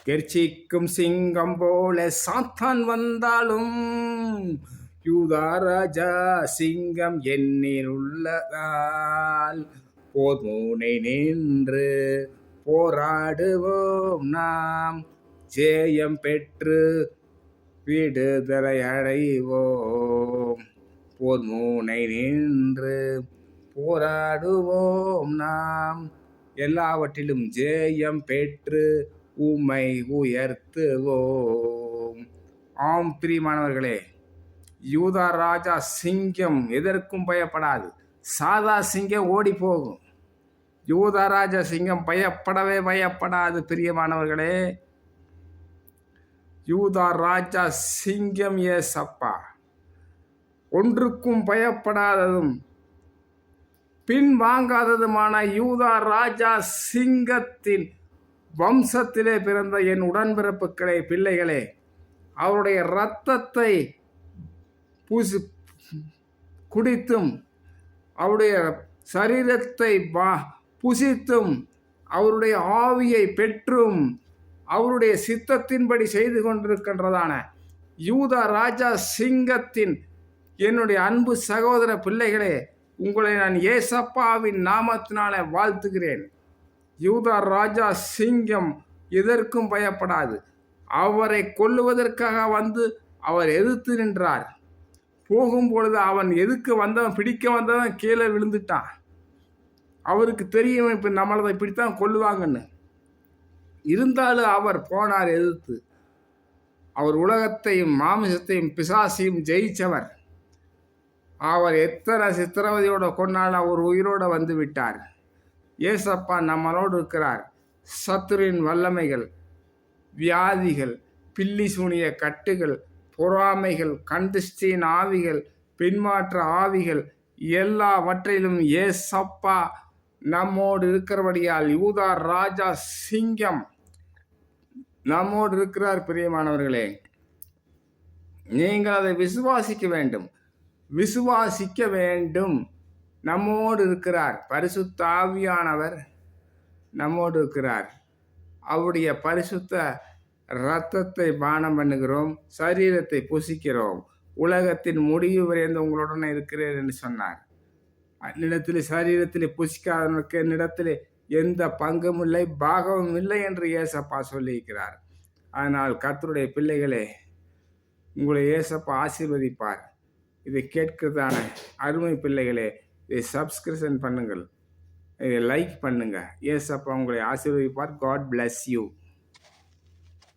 கெர்ச்சிக்கும் சிங்கம் போல சாத்தான் வந்தாலும் யூதா ராஜா சிங்கம் என்னில் உள்ளதால் போர் முனை நின்று போராடுவோம் நாம், ஜெயம் பெற்று விடுதலை அடைவோம். போர் முனை நின்று போராடுவோம் நாம், எல்லாவற்றிலும் ஜெயம் பெற்று உம்மை உயர்த்துவோம். ஆம் பிரியமானவர்களே, யூதா ராஜா சிங்கம் எதற்கும் பயப்படாது. சாதா சிங்கம் ஓடி போகும். யூதா ராஜா சிங்கம் பயப்படவே பயப்படாது. பிரியமானவர்களே, யூதா ராஜா சிங்கம் ஏசப்பா ஒன்றுக்கும் பயப்படாததும் பின் வாங்காததுமான யூதா ராஜா சிங்கத்தின் வம்சத்திலே பிறந்த என் உடன்பிறப்புகளே, பிள்ளைகளே, அவருடைய இரத்தத்தை குடித்தும் அவருடைய சரீரத்தை புசித்தும் அவருடைய ஆவியை பெற்றும் அவருடைய சித்தத்தின்படி செய்து கொண்டிருக்கின்றதான யூதா ராஜா சிங்கத்தின் என்னுடைய அன்பு சகோதர பிள்ளைகளே, உங்களை நான் ஏசப்பாவின் நாமத்தினாலே வாழ்த்துகிறேன். யூதா ராஜா சிங்கம் எதற்கும் பயப்படாது. அவரை கொல்லுவதற்காக வந்து அவர் எதிர்த்து நின்றார். போகும்பொழுது அவன் எதுக்கு வந்தவன், பிடிக்க வந்தவன் கீழே விழுந்துட்டான். அவருக்கு தெரியும் இப்போ நம்மளை இப்படித்தான் கொல்லுவாங்கன்னு. இருந்தாலும் அவர் போனார் எதிர்த்து. அவர் உலகத்தையும் மாமிசத்தையும் பிசாசையும் ஜெயிச்சவர். அவர் எத்தனை சித்திரவதையோட கொண்டாலும் அவர் உயிரோடு வந்து விட்டார். ஏசப்பா நம்மளோடு இருக்கிறார். சத்துருவின் வல்லமைகள், வியாதிகள், பில்லி சூனிய கட்டுகள், பொறாமைகள், கண்டிஷ்டின் ஆவிகள், பின்மாற்ற ஆவிகள் எல்லாவற்றிலும் ஏசப்பா நம்மோடு இருக்கிறபடியால் யூதா ராஜா சிங்கம் நம்மோடு இருக்கிறார். பிரியமானவர்களே, நீங்கள் அதை விசுவாசிக்க வேண்டும். விசுவாசிக்க வேண்டும். நம்மோடு இருக்கிறார். பரிசுத்த ஆவியானவர் நம்மோடு இருக்கிறார். அவருடைய பரிசுத்த இரத்தத்தை பானம் பண்ணுகிறோம், சரீரத்தை புசிக்கிறோம். உலகத்தின் முடிவு வரைந்து உங்களுடன் இருக்கிறேன் என்று சொன்னார். என்னிடத்தில் சரீரத்தில் புசிக்காதவனுக்கு என்னிடத்தில் எந்த பங்கும் இல்லை, பாகமும் இல்லை என்று ஏசப்பா சொல்லியிருக்கிறார். அதனால் கர்த்தருடைய பிள்ளைகளே, உங்களை ஏசப்பா ஆசீர்வதிப்பார். இதை கேட்கிறதான அருமை பிள்ளைகளே, இதை சப்ஸ்கிரிப்ஷன் பண்ணுங்கள், இதை லைக் பண்ணுங்கள். ஏசப்பா உங்களை ஆசீர்வதிப்பார். God bless you.